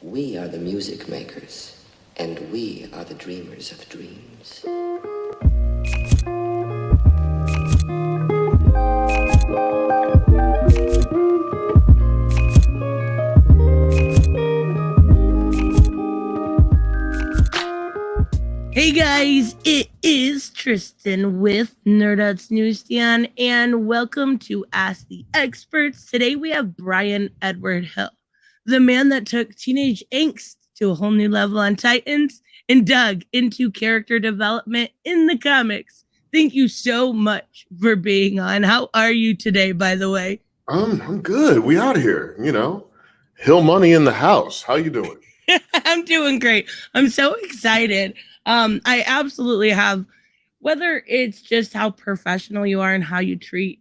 We are the music makers, and we are the dreamers of dreams. Hey guys, it is Tristan with NewIdeas Newsstand, and welcome to Ask the Experts. Today we have Bryan Edward Hill, the man that took teenage angst to a whole new level on Titans and dug into character development in the comics. Thank you so much for being on. How are you today, by the way? I'm good. We out here, Hill money in the house. How you doing? I'm doing great. I'm so excited. I absolutely have, whether it's just how professional you are and how you treat,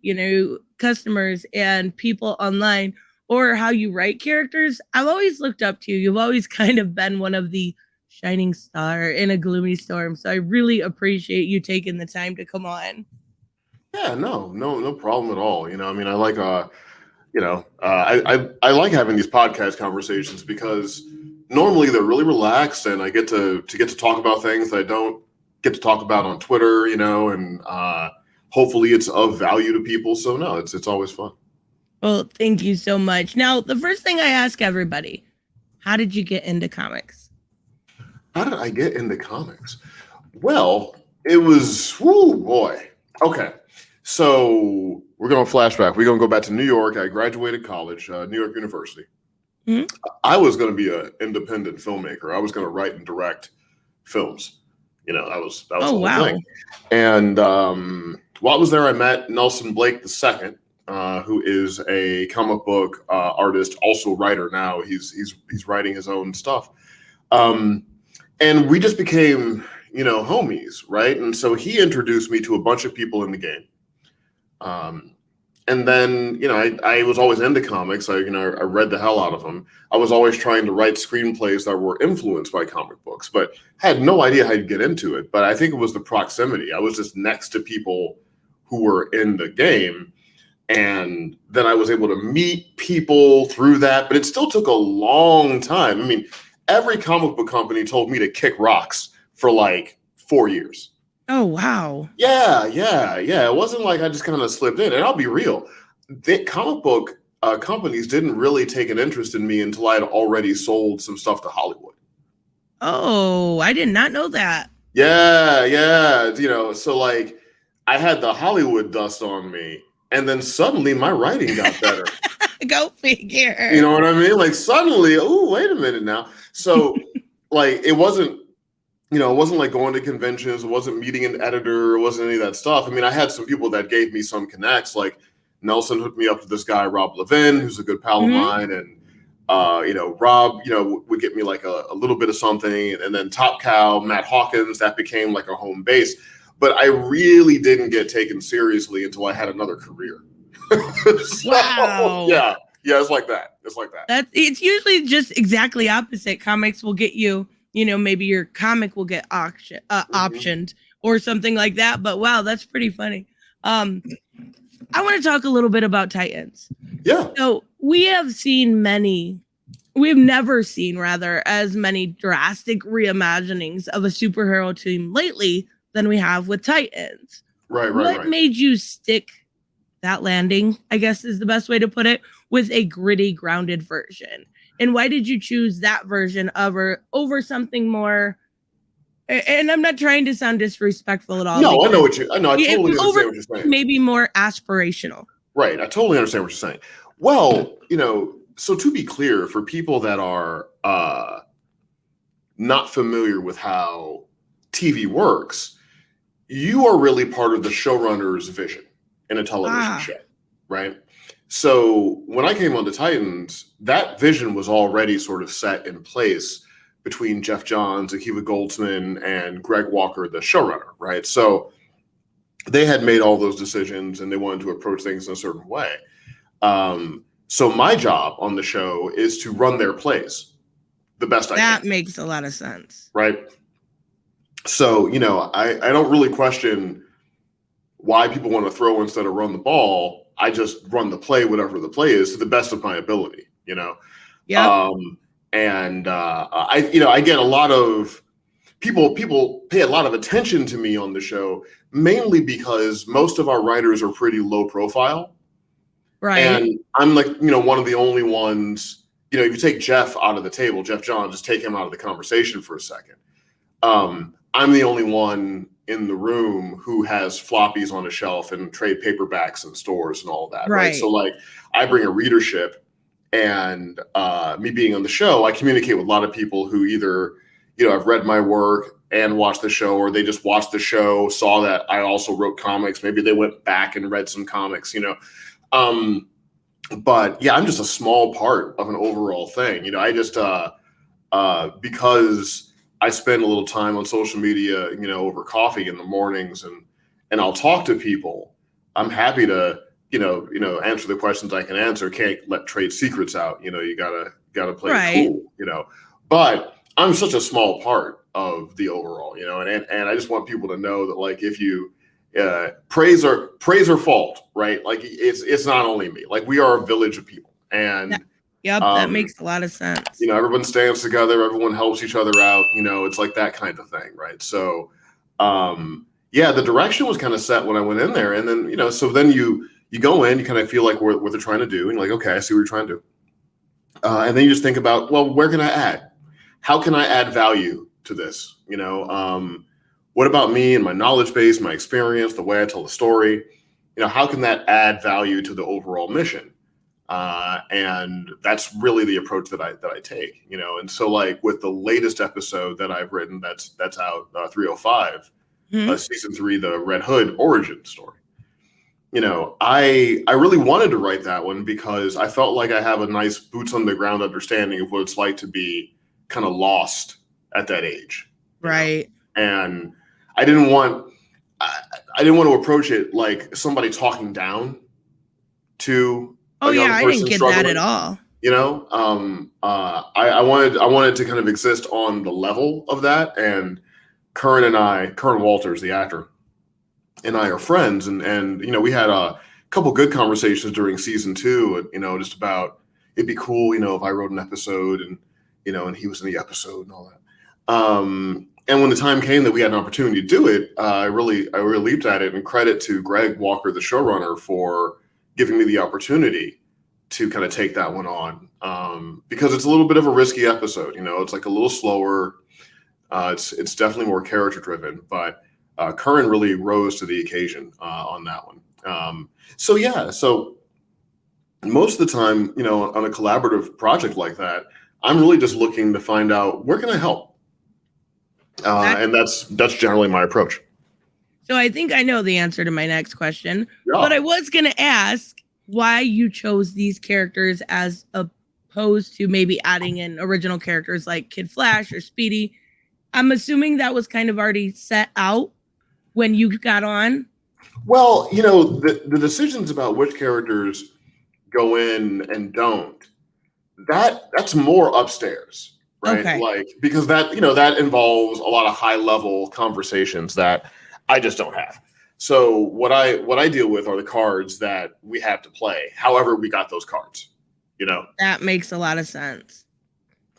customers and people online, or how you write characters, I've always looked up to you. You've always kind of been one of the shining star in a gloomy storm. So I really appreciate you taking the time to come on. Yeah, no problem at all. I like, I like having these podcast conversations because normally they're really relaxed, and I get to talk about things that I don't get to talk about on Twitter, and hopefully it's of value to people. So no, it's always fun. Well, thank you so much. Now, the first thing I ask everybody, how did you get into comics? How did I get into comics? Well, it was, boy. Okay. So we're going to flashback. We're going to go back to New York. I graduated college, New York University. Mm-hmm. I was going to be an independent filmmaker. I was going to write and direct films. That was the whole thing. And while I was there, I met Nelson Blake II, who is a comic book artist, also writer now. He's writing his own stuff. And we just became, homies, right? And so he introduced me to a bunch of people in the game. And then, I was always into comics. I read the hell out of them. I was always trying to write screenplays that were influenced by comic books, but had no idea how to get into it. But I think it was the proximity. I was just next to people who were in the game. And then I was able to meet people through that, but it still took a long time. I mean, every comic book company told me to kick rocks for like 4 years. Oh, wow. Yeah. It wasn't like I just kind of slipped in. And I'll be real. The comic book companies didn't really take an interest in me until I had already sold some stuff to Hollywood. Oh, I did not know that. Yeah. So like I had the Hollywood dust on me, and then suddenly my writing got better. Go figure. You know what I mean? Like suddenly, wait a minute now. So like it wasn't like going to conventions. It wasn't meeting an editor. It wasn't any of that stuff. I mean, I had some people that gave me some connects. Like Nelson hooked me up to this guy, Rob Levin, who's a good pal of mine. And, Rob, would get me like a little bit of something. And then Top Cow, Matt Hawkins, that became like a home base. But I really didn't get taken seriously until I had another career. So, wow. Yeah, it's like that. It's usually just exactly opposite. Comics will get you, maybe your comic will get optioned or something like that. But wow, that's pretty funny. I want to talk a little bit about Titans. Yeah. So we've never seen as many drastic reimaginings of a superhero team lately than we have with Titans. Right. What made you stick that landing, I guess is the best way to put it, with a gritty, grounded version? And why did you choose that version over something more? And I'm not trying to sound disrespectful at all. No, I totally understand what you're saying. Maybe more aspirational. Right. I totally understand what you're saying. Well, so to be clear, for people that are not familiar with how TV works, you are really part of the showrunner's vision in a television show, right? So when I came onto Titans, that vision was already sort of set in place between Jeff Johns, Akiva Goldsman, and Greg Walker, the showrunner, right? So they had made all those decisions and they wanted to approach things in a certain way. So my job on the show is to run their plays the best I can. That makes a lot of sense. Right? So, I don't really question why people want to throw instead of run the ball. I just run the play, whatever the play is, to the best of my ability, Yeah. And I get a lot of people pay a lot of attention to me on the show, mainly because most of our writers are pretty low profile. Right. And I'm like, one of the only ones, if you take Jeff out of the table, Jeff John, just take him out of the conversation for a second. I'm the only one in the room who has floppies on a shelf and trade paperbacks in stores and all of that. Right. So like I bring a readership, and me being on the show, I communicate with a lot of people who either, have read my work and watched the show, or they just watched the show, saw that I also wrote comics. Maybe they went back and read some comics, But yeah, I'm just a small part of an overall thing. I just, because I spend a little time on social media, over coffee in the mornings, and I'll talk to people. I'm happy to, answer the questions I can answer. Can't let trade secrets out. You gotta play it cool, But I'm such a small part of the overall, and I just want people to know that, like, if you praise or fault, right? Like it's not only me. Like we are a village of people, and that makes a lot of sense. Everyone stands together, everyone helps each other out. It's like that kind of thing, right? So, the direction was kind of set when I went in there, and then so then you go in, you kind of feel like what they're trying to do, and you're like, okay, I see what you're trying to do, and then you just think about, well, where can I add? How can I add value to this? What about me and my knowledge base, my experience, the way I tell the story? How can that add value to the overall mission? And that's really the approach that I take. And so like with the latest episode that I've written, that's out 305, season 3, the Red Hood origin story. I really wanted to write that one because I felt like I have a nice boots on the ground understanding of what it's like to be kind of lost at that age. Right. And I didn't want to approach it like somebody talking down to I didn't get that at all. I wanted to kind of exist on the level of that. And Curran Walters, the actor, and I are friends, and we had a couple good conversations during season 2, just about it'd be cool, if I wrote an episode and and he was in the episode and all that. And when the time came that we had an opportunity to do it, I really leaped at it, and credit to Greg Walker, the showrunner, for giving me the opportunity to kind of take that one on, because it's a little bit of a risky episode. It's like a little slower. It's definitely more character driven, but Curran really rose to the occasion on that one. So most of the time, on a collaborative project like that, I'm really just looking to find out where can I help. And that's generally my approach. So I think I know the answer to my next question, but I was going to ask why you chose these characters as opposed to maybe adding in original characters like Kid Flash or Speedy. I'm assuming that was kind of already set out when you got on. Well, the decisions about which characters go in and don't, that's more upstairs. Right. Okay. Like, because that involves a lot of high level conversations that I just don't have. So what I deal with are the cards that we have to play. However, we got those cards, That makes a lot of sense.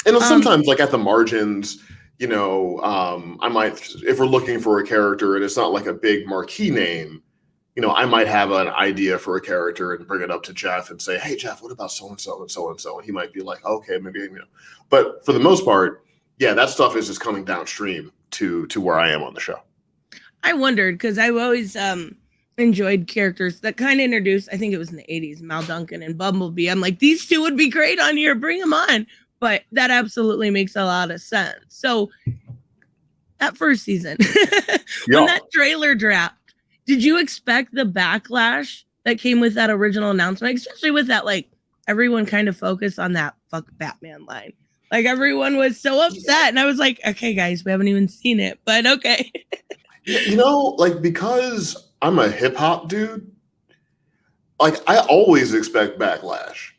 And sometimes like at the margins, I might, if we're looking for a character and it's not like a big marquee name, I might have an idea for a character and bring it up to Jeff and say, hey, Jeff, what about so-and-so and so-and-so? And he might be like, okay, maybe, But for the most part, that stuff is just coming downstream to where I am on the show. I wondered because I've always enjoyed characters that kind of introduced, I think it was in the 80s, Mal Duncan and Bumblebee. I'm like, these two would be great on here. Bring them on. But that absolutely makes a lot of sense. So that first season, when that trailer dropped, did you expect the backlash that came with that original announcement, especially with that, like, everyone kind of focused on that fuck Batman line? Like, everyone was so upset. And I was like, okay, guys, we haven't even seen it, but okay. Like, because I'm a hip hop dude, like, I always expect backlash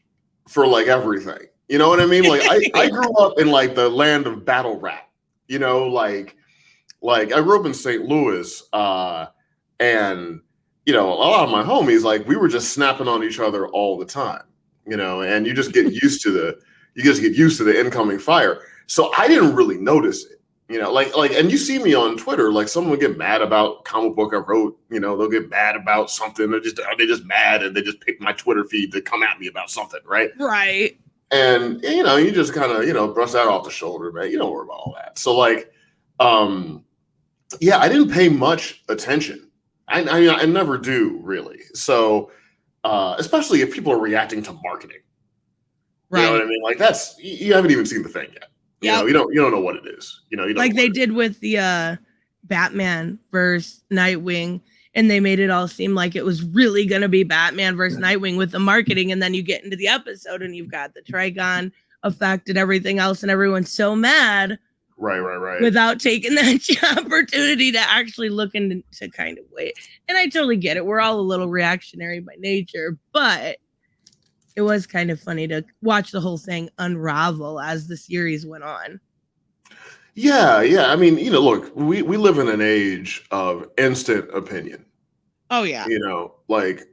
for, like, everything. You know what I mean? Like, I grew up in, like, the land of battle rap, like I grew up in St. Louis, and, a lot of my homies, like, we were just snapping on each other all the time, and you just get used to you just get used to the incoming fire. So I didn't really notice it, and you see me on Twitter, like someone would get mad about comic book I wrote, they'll get mad about something. They're just mad and they just pick my Twitter feed to come at me about something. Right. Right. And, you just kind of, brush that off the shoulder, man. You don't worry about all that. So like, I didn't pay much attention. I never do really. So, especially if people are reacting to marketing, right. You know what I mean? Like you haven't even seen the thing yet. Yep. You don't know what it is. You don't like they did with the Batman versus Nightwing, and they made it all seem like it was really going to be Batman versus Nightwing with the marketing. And then you get into the episode and you've got the Trigon effect and everything else. And everyone's so mad. Right. Without taking that opportunity to actually look into kind of wait. And I totally get it. We're all a little reactionary by nature, but it was kind of funny to watch the whole thing unravel as the series went on. Yeah. I mean, look, we live in an age of instant opinion. Oh yeah. Like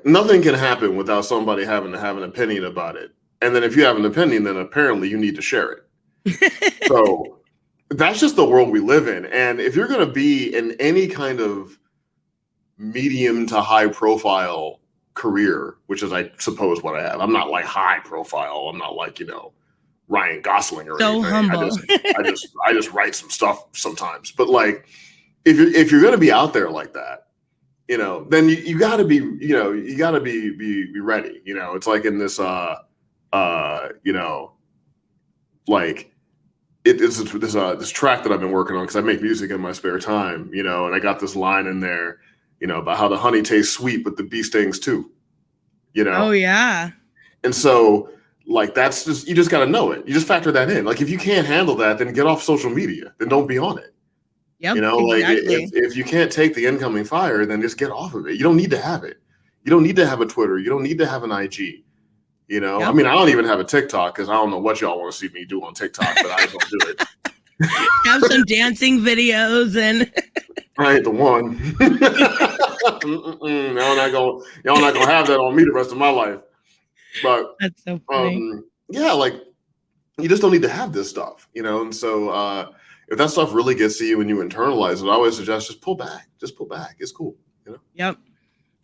nothing can happen without somebody having to have an opinion about it. And then if you have an opinion, then apparently you need to share it. So that's just the world we live in. And if you're going to be in any kind of medium to high profile career, which is, I suppose, what I have. I'm not like high profile. I'm not like, Ryan Gosling or so anything. Humble. I just write some stuff sometimes. But like, if you're going to be out there like that, then you got to be, you got to be ready. It's like in this, like it's this track that I've been working on because I make music in my spare time, and I got this line in there, about how the honey tastes sweet, but the bee stings too, Oh yeah. And so like, that's just, you just got to know it. You just factor that in. Like, if you can't handle that, then get off social media. Then don't be on it. Yep, like exactly. if you can't take the incoming fire, then just get off of it. You don't need to have it. You don't need to have a Twitter. You don't need to have an IG. Yep. I mean, I don't even have a TikTok because I don't know what y'all want to see me do on TikTok, but I don't do it. Have some dancing videos and I ain't the one. Y'all not gonna have that on me the rest of my life. But that's so funny. Like you just don't need to have this stuff, And so if that stuff really gets to you and you internalize it, I always suggest just pull back. Just pull back. It's cool, Yep.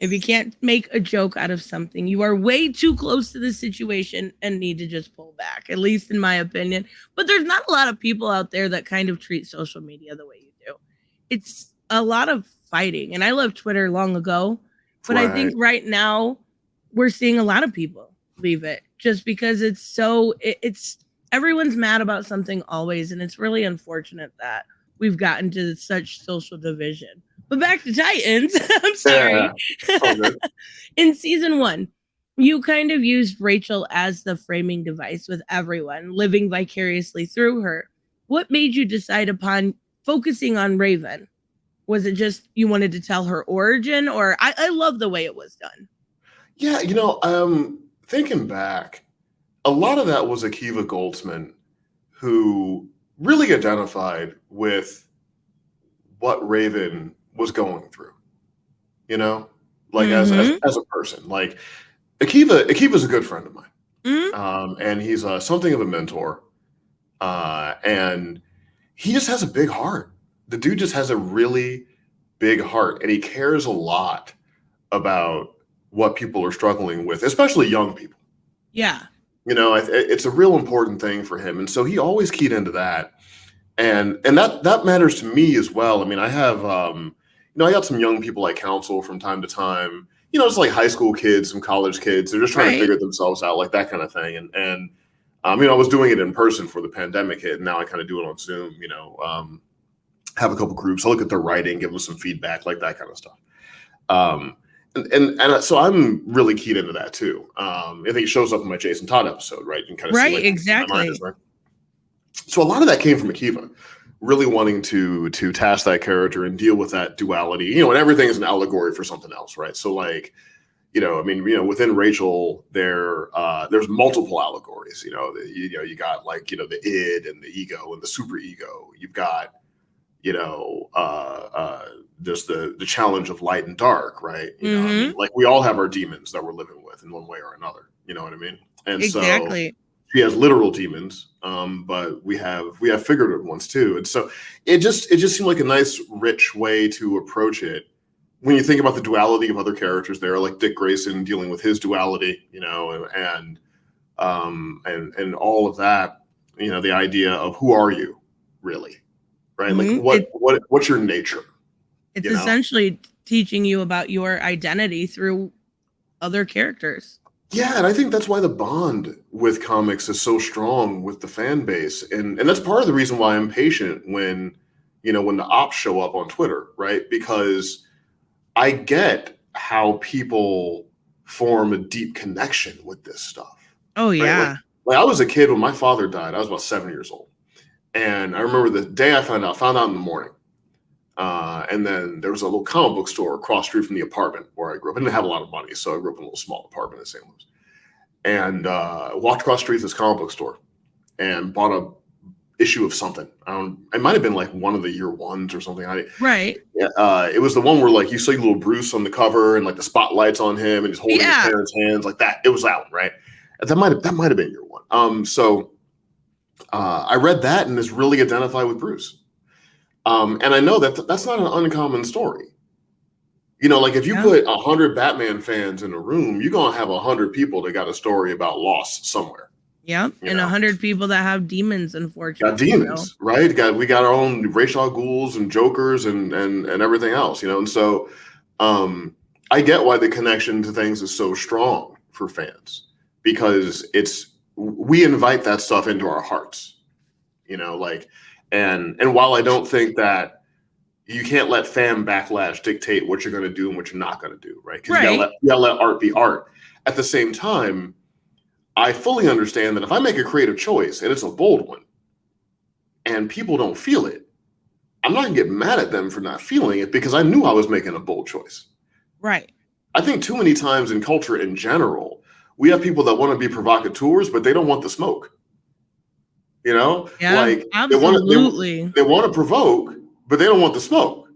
If you can't make a joke out of something, you are way too close to the situation and need to just pull back, at least in my opinion. But there's not a lot of people out there that kind of treat social media the way you do. It's a lot of fighting. And I left Twitter long ago, but I think right now we're seeing a lot of people leave it just because it's everyone's mad about something always. And it's really unfortunate that we've gotten to such social division. But back to Titans. I'm sorry. Yeah. In season 1, you kind of used Rachel as the framing device with everyone, living vicariously through her. What made you decide upon focusing on Raven? Was it just you wanted to tell her origin, or I love the way it was done? Yeah, thinking back, a lot of that was Akiva Goldsman, who really identified with what Raven was going through, like as a person. Like Akiva's a good friend of mine, and he's something of a mentor, and he just has a big heart. The dude just has a really big heart, and he cares a lot about what people are struggling with, especially young people. Yeah, it's a real important thing for him, and so he always keyed into that, and that matters to me as well. I mean, I have I got some young people I counsel from time to time. It's like high school kids, some college kids. They're just trying to figure themselves out, like that kind of thing. And I was doing it in person for the pandemic hit, and now I kind of do it on Zoom. Have a couple groups. I look at their writing, give them some feedback, like that kind of stuff. And so I'm really keyed into that too. I think it shows up in my Jason Todd episode, right? You can kind of see, like, exactly. Right? So a lot of that came from Akiva, really wanting to task that character and deal with that duality, and everything is an allegory for something else, right? So like, within Rachel, there's multiple allegories. You got like, the id and the ego and the super ego. You've got, there's the challenge of light and dark, right? Like we all have our demons that we're living with in one way or another. You know what I mean? And exactly. She has literal demons, but we have figurative ones too. And so it just seemed like a nice, rich way to approach it. When you think about the duality of other characters there, like Dick Grayson dealing with his duality, and all of that, the idea of who are you really, right? Mm-hmm. Like what's your nature? It's essentially teaching you about your identity through other characters. Yeah, and I think that's why the bond with comics is so strong with the fan base, and that's part of the reason why I'm patient when the ops show up on Twitter, right? Because I get how people form a deep connection with this stuff. Oh yeah. Right? Like I was a kid when my father died. I was about 7 years old, and I remember the day I found out in the morning. And then there was a little comic book store across the street from the apartment where I grew up. I didn't have a lot of money, so I grew up in a little small apartment in St. Louis. And walked across the street to this comic book store and bought a issue of something. It might have been like one of the year ones or something. Right. It was the one where like you see little Bruce on the cover and like the spotlights on him and he's holding his parents' hands like that. It was that one, right? And that might have been year one. So I read that and just really identified with Bruce. And I know that's not an uncommon story. Like if you put 100 Batman fans in a room, you're going to have 100 people that got a story about loss somewhere. Yeah. And 100 people that have demons, unfortunately. Got demons, right? We got our own Ra's al Ghuls and Jokers and everything else, And so I get why the connection to things is so strong for fans, because we invite that stuff into our hearts, and while I don't think that you can't let fan backlash dictate what you're going to do and what you're not going to do, right? Because you gotta let art be art. At the same time, I fully understand that if I make a creative choice and it's a bold one and people don't feel it, I'm not going to get mad at them for not feeling it because I knew I was making a bold choice. Right. I think too many times in culture in general, we have people that want to be provocateurs, but they don't want the smoke. Yeah, like absolutely. They want to provoke, but they don't want the smoke.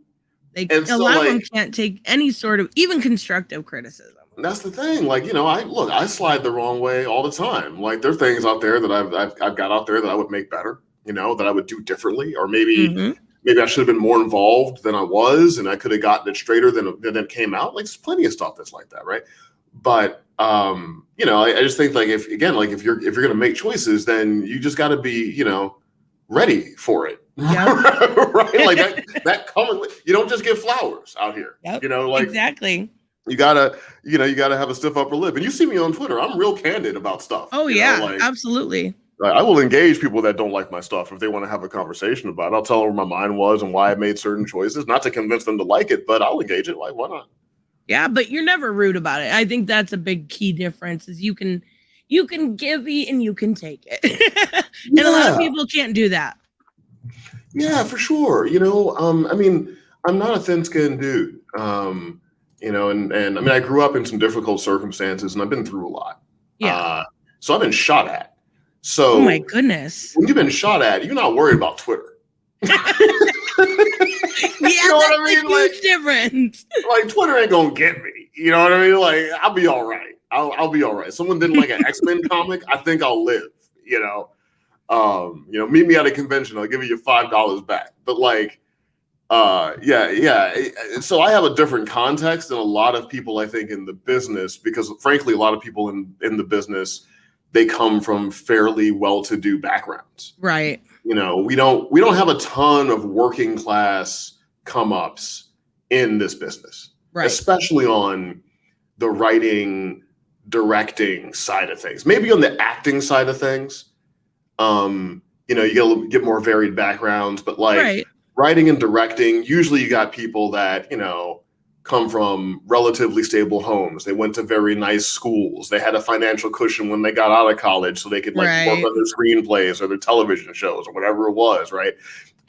A lot of them can't take any sort of even constructive criticism. That's the thing. I slide the wrong way all the time. Like there are things out there that I've got out there that I would make better, that I would do differently, or maybe I should have been more involved than I was, and I could have gotten it straighter than it came out. Like there's plenty of stuff that's like that, right? But I just think if you're going to make choices, then you just got to be ready for it. Yep. Right? Like that comes with, you don't just get flowers out here. Yep. Exactly. You gotta have a stiff upper lip. And you see me on Twitter, I'm real candid about stuff. Oh yeah, absolutely. I will engage people that don't like my stuff if they want to have a conversation about it. I'll tell them where my mind was and why I made certain choices, not to convince them to like it, but I'll engage it. Like, why not? Yeah, but you're never rude about it. I think that's a big key difference is you can give, eat, and you can take it. And a lot of people can't do that. Yeah, for sure. I'm not a thin-skinned dude. And I grew up in some difficult circumstances and I've been through a lot. Yeah. So I've been shot at. So oh my goodness. When you've been shot at, you're not worried about Twitter. Yeah, you know that's a huge difference. Like Twitter ain't gonna get me. You know what I mean? Like I'll be all right. I'll be all right. Someone didn't like an X-Men comic, I think I'll live. Meet me at a convention. I'll give you $5 back. But so I have a different context than a lot of people, I think, in the business, because frankly, a lot of people in the business, they come from fairly well-to-do backgrounds. Right. We don't have a ton of working class come-ups in this business, right? Especially on the writing, directing side of things. Maybe on the acting side of things, you get more varied backgrounds, but writing and directing, usually you got people that, come from relatively stable homes. They went to very nice schools. They had a financial cushion when they got out of college so they could work on their screenplays or their television shows or whatever it was, right?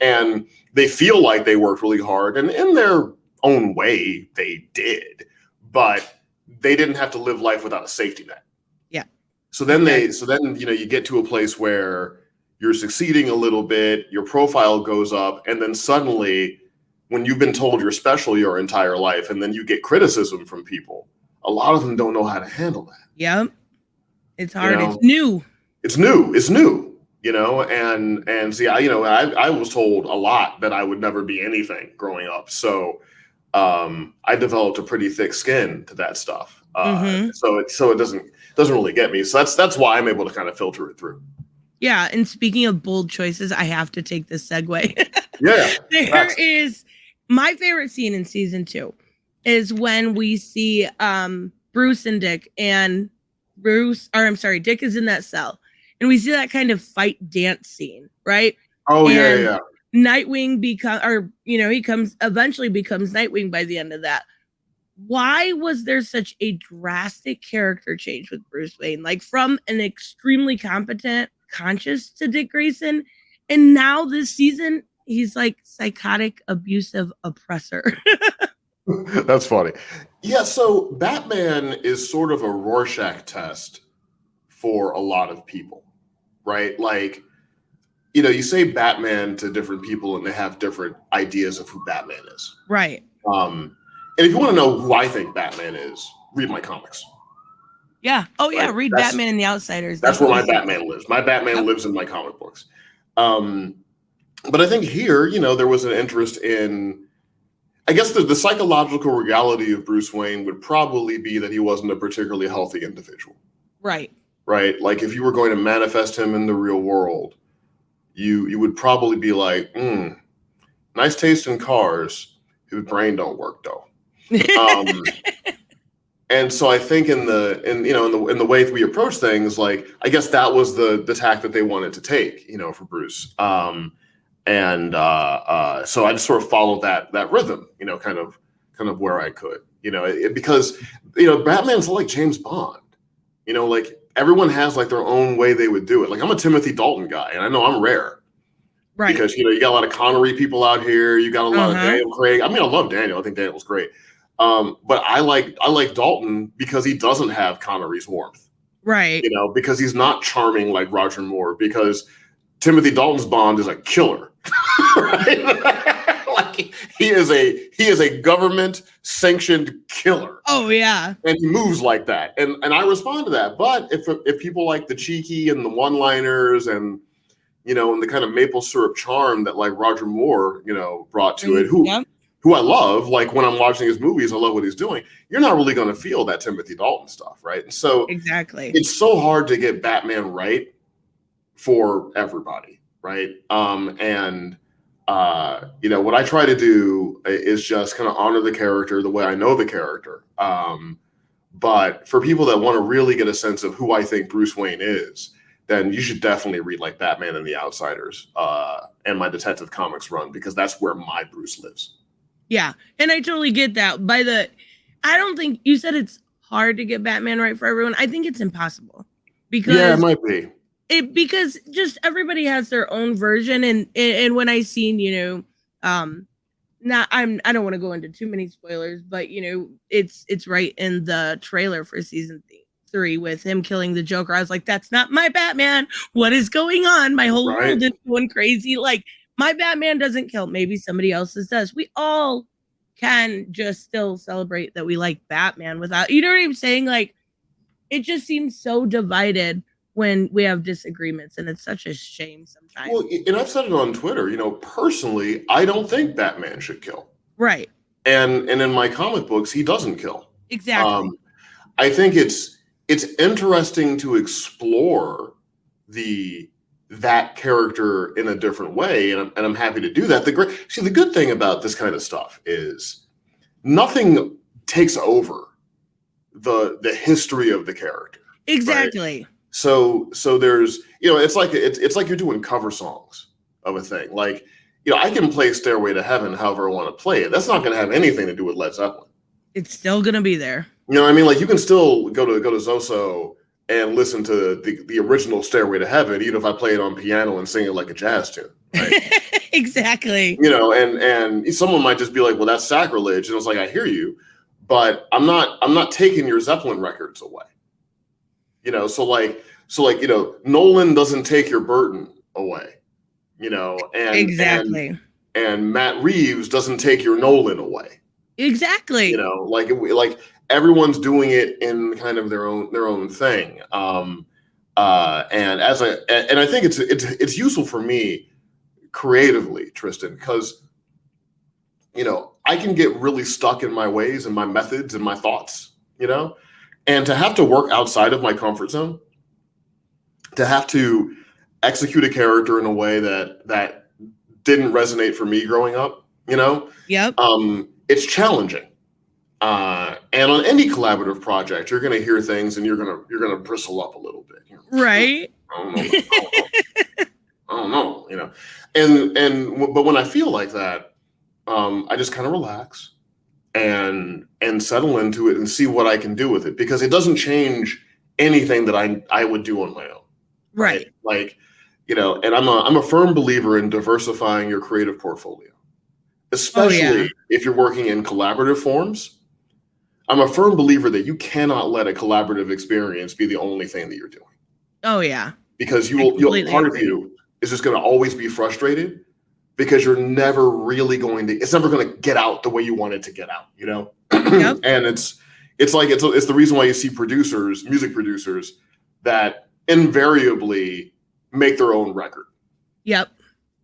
And they feel like they worked really hard, and in their own way, they did, but they didn't have to live life without a safety net. Yeah. So then you get to a place where you're succeeding a little bit, your profile goes up, and then suddenly when you've been told you're special your entire life and then you get criticism from people, a lot of them don't know how to handle that. Yep. It's hard. It's new. it's new. It's new, and see, I was told a lot that I would never be anything growing up. So I developed a pretty thick skin to that stuff. So it doesn't really get me. So that's why I'm able to kind of filter it through. Yeah, and speaking of bold choices, I have to take this segue. Yeah, there is my favorite scene in season 2 is when we see Bruce and Dick, and Dick is in that cell, and we see that kind of fight dance scene, right? Oh, yeah. Nightwing eventually becomes Nightwing by the end of that. Why was there such a drastic character change with Bruce Wayne? Like from an extremely competent, conscious to Dick Grayson, and now this season he's like psychotic, abusive oppressor. That's funny. Yeah, so Batman is sort of a Rorschach test for a lot of people, right? Like, you say Batman to different people and they have different ideas of who Batman is. Right. And if you want to know who I think Batman is, read my comics. Yeah. Oh, yeah. Read Batman and the Outsiders. That's where my Batman lives. My Batman lives in my comic books. But I think here, there was an interest in, I guess the psychological reality of Bruce Wayne would probably be that he wasn't a particularly healthy individual. Right. Right. Like if you were going to manifest him in the real world, you would probably be like, nice taste in cars. His brain don't work though. And so I think in the way we approach things, like I guess that was the tack that they wanted to take, for Bruce. So I just sort of followed that rhythm, kind of where I could, because Batman's like James Bond, like everyone has like their own way they would do it. Like I'm a Timothy Dalton guy, and I know I'm rare, right? Because you got a lot of Connery people out here. You got a lot of Daniel Craig. I mean, I love Daniel. I think Daniel's great. But I like Dalton because he doesn't have Connery's warmth, right? Because he's not charming like Roger Moore. Because Timothy Dalton's Bond is a killer, right? Like he is a government sanctioned killer. Oh yeah, and he moves like that, and I respond to that. But if people like the cheeky and the one-liners and and the kind of maple syrup charm that like Roger Moore brought to it, who I love, like when I'm watching his movies, I love what he's doing. You're not really going to feel that Timothy Dalton stuff, right? And so exactly, it's so hard to get Batman right for everybody, right? What I try to do is just kind of honor the character the way I know the character. But for people that want to really get a sense of who I think Bruce Wayne is, then you should definitely read like Batman and the Outsiders and my Detective Comics run, because that's where my Bruce lives. Yeah, and I totally get that. I don't think you said it's hard to get Batman right for everyone. I think it's impossible because it might be. Because just everybody has their own version, and when I seen I don't want to go into too many spoilers, but it's right in the trailer for season 3 with him killing the Joker. I was like, that's not my Batman. What is going on? My whole world is going crazy. Like my Batman doesn't kill. Maybe somebody else's does. We all can just still celebrate that we like Batman without, you know what I'm saying? Like it just seems so divided when we have disagreements, and it's such a shame sometimes. Well, and I've said it on Twitter, personally, I don't think Batman should kill. Right. And in my comic books, he doesn't kill. Exactly. I think it's interesting to explore that character in a different way, and I'm happy to do that. The good thing about this kind of stuff is nothing takes over the history of the character. Exactly. Right? So there's it's like you're doing cover songs of a thing. Like I can play Stairway to Heaven however I want to play it. That's not going to have anything to do with Led Zeppelin. It's still going to be there. You know what I mean? Like you can still go to Zoso and listen to the original Stairway to Heaven, even if I play it on piano and sing it like a jazz tune. Right? Exactly. And someone might just be like, well, that's sacrilege. And it's like, I hear you, but I'm not taking your Zeppelin records away. So Nolan doesn't take your Burton away, and exactly. And Matt Reeves doesn't take your Nolan away. Exactly. Like everyone's doing it in kind of their own thing. And I think it's useful for me creatively, Tristan, because I can get really stuck in my ways and my methods and my thoughts, and to have to work outside of my comfort zone, to have to execute a character in a way that didn't resonate for me growing up, Yep. It's challenging. And on any collaborative project, you're going to hear things and you're going to bristle up a little bit. Right. I don't know, but when I feel like that, I just kind of relax and settle into it and see what I can do with it, because it doesn't change anything that I would do on my own. Right. Like, and I'm a firm believer in diversifying your creative portfolio, especially if you're working in collaborative forms. I'm a firm believer that you cannot let a collaborative experience be the only thing that you're doing. Oh yeah. Because part of you is just going to always be frustrated because you're never really it's never going to get out the way you want it to get out, Yep. And it's the reason why you see music producers that invariably make their own record. Yep.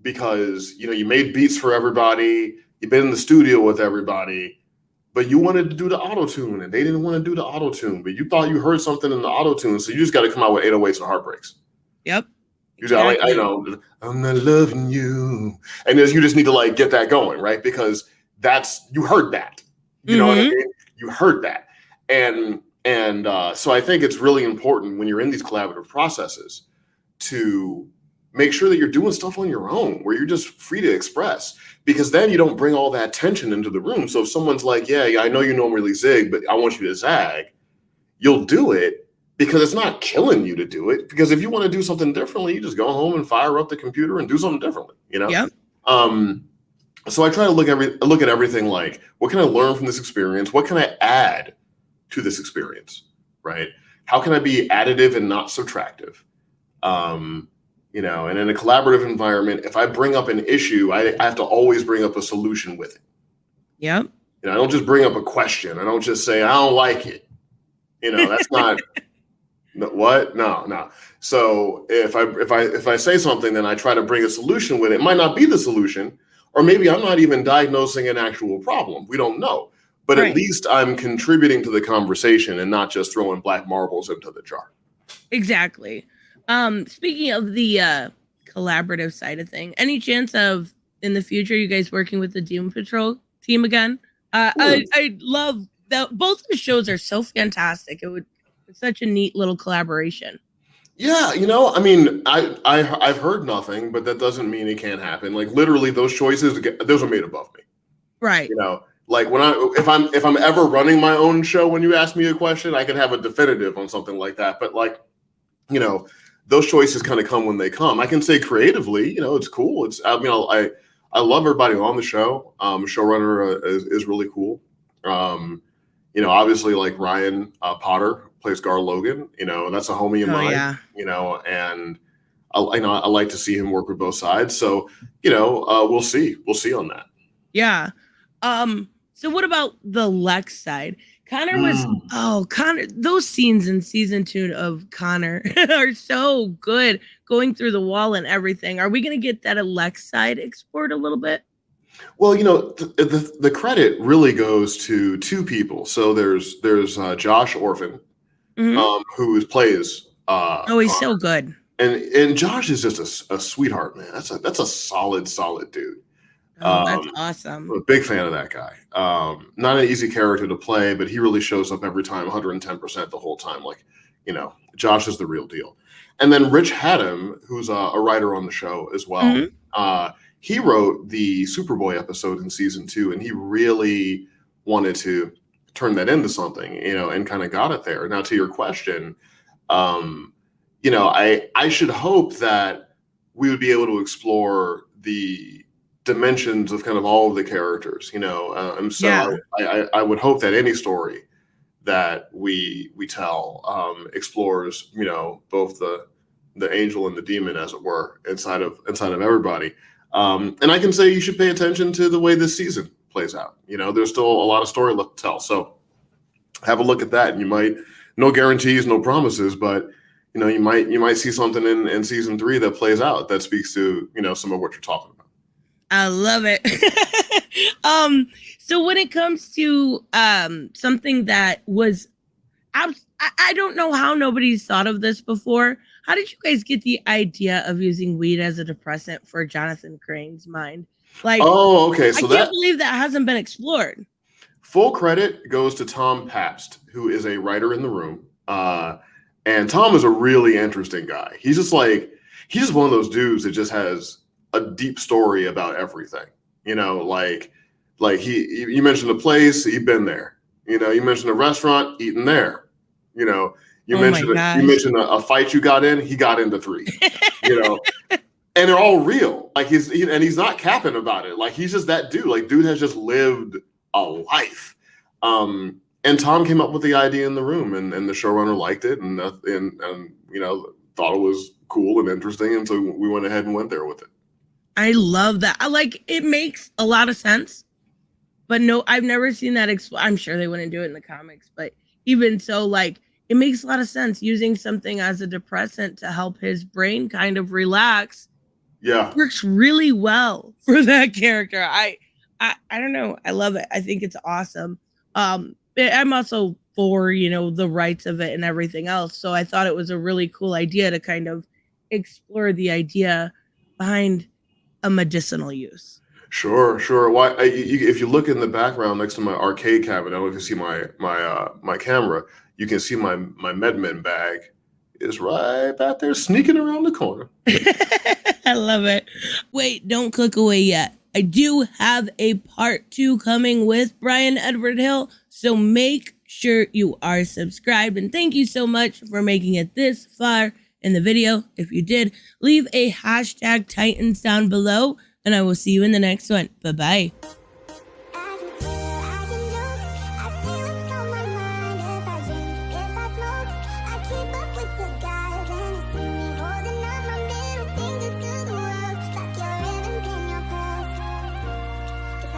Because, you made beats for everybody, you've been in the studio with everybody, but you wanted to do the auto-tune and they didn't want to do the auto-tune, but you thought you heard something in the auto-tune, so you just got to come out with 808s and heartbreaks. Yep. You got I know, I'm not loving you. And you just need to get that going, right? Because you heard that. You know what I mean? You heard that. And so I think it's really important when you're in these collaborative processes to make sure that you're doing stuff on your own, where you're just free to express, because then you don't bring all that tension into the room. So if someone's like, yeah, I know you normally zig, but I want you to zag, you'll do it because it's not killing you to do it. Because if you want to do something differently, you just go home and fire up the computer and do something differently, Yep. So I try to look at everything like, what can I learn from this experience? What can I add to this experience, right? How can I be additive and not subtractive? And in a collaborative environment, if I bring up an issue, I have to always bring up a solution with it. Yep. I don't just bring up a question. I don't just say, I don't like it. That's not what? No. So if I say something, then I try to bring a solution with it. It might not be the solution, or maybe I'm not even diagnosing an actual problem. We don't know. But Right. At least I'm contributing to the conversation and not just throwing black marbles into the jar. Exactly. Speaking of the collaborative side of thing, any chance of in the future you guys working with the Doom Patrol team again? I love that both the shows are so fantastic. It's such a neat little collaboration. Yeah, I've heard nothing, but that doesn't mean it can't happen. Like literally, those choices, those are made above me. Right. Like if I'm ever running my own show, when you ask me a question, I can have a definitive on something like that. But those choices kind of come when they come. I can say creatively, it's cool. I love everybody on the show. Showrunner is really cool. Obviously like Ryan Potter plays Gar Logan. That's a homie of mine. Yeah. And I like to see him work with both sides. So we'll see on that. Yeah. So what about the Lex side? Connor Connor, those scenes in season 2 of Connor are so good, going through the wall and everything. Are we going to get that Lex side explored a little bit? Well, the credit really goes to two people. So there's Josh Orphan, who plays. He's so good. And Josh is just a sweetheart, man. That's a solid dude. That's awesome. I'm a big fan of that guy. Not an easy character to play, but he really shows up every time, 110% the whole time. Josh is the real deal. And then Rich Haddam, who's a writer on the show as well. He wrote the Superboy episode in season 2, and he really wanted to turn that into something, and kind of got it there. Now, to your question, I should hope that we would be able to explore the dimensions of kind of all of the characters, and so I would hope that any story that we tell explores, both the angel and the demon, as it were, inside of everybody. And I can say you should pay attention to the way this season plays out. There's still a lot of story left to tell. So have a look at that, and you might, no guarantees, no promises, but you might see something in season 3 that plays out that speaks to, some of what you're talking about. I love it. So when it comes to something that was, I don't know how nobody's thought of this before. How did you guys get the idea of using weed as a depressant for Jonathan Crane's mind? Like, oh, okay. So I can't believe that hasn't been explored. Full credit goes to Tom Pabst, who is a writer in the room. And Tom is a really interesting guy. He's just one of those dudes that just has a deep story about everything. You mentioned a place, he'd been there. You mentioned a restaurant, eaten there. You mentioned a fight you got in, he got into 3. And they're all real. Like he's not capping about it. Like he's just that dude. Like dude has just lived a life. And Tom came up with the idea in the room, and the showrunner liked it, and thought it was cool and interesting, and so we went ahead and went there with it. I love that. It makes a lot of sense, but no, I've never seen that. I'm sure they wouldn't do it in the comics, but even so, it makes a lot of sense using something as a depressant to help his brain kind of relax. Yeah, works really well for that character. I don't know. I love it. I think it's awesome. I'm also for, the rights of it and everything else. So I thought it was a really cool idea to kind of explore the idea behind a medicinal use. Sure. Why? If you look in the background next to my arcade cabinet, I don't know if you see my camera, you can see my MedMen bag is right back there sneaking around the corner. I love it. Wait, don't click away yet. I do have a part 2 coming with Bryan Edward Hill, so make sure you are subscribed. And thank you so much for making it this far in the video. If you did, leave a hashtag Titans down below, and I will see you in the next one. Bye-bye.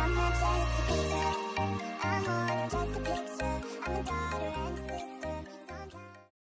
I'm not just a paper, I'm more than just a paper.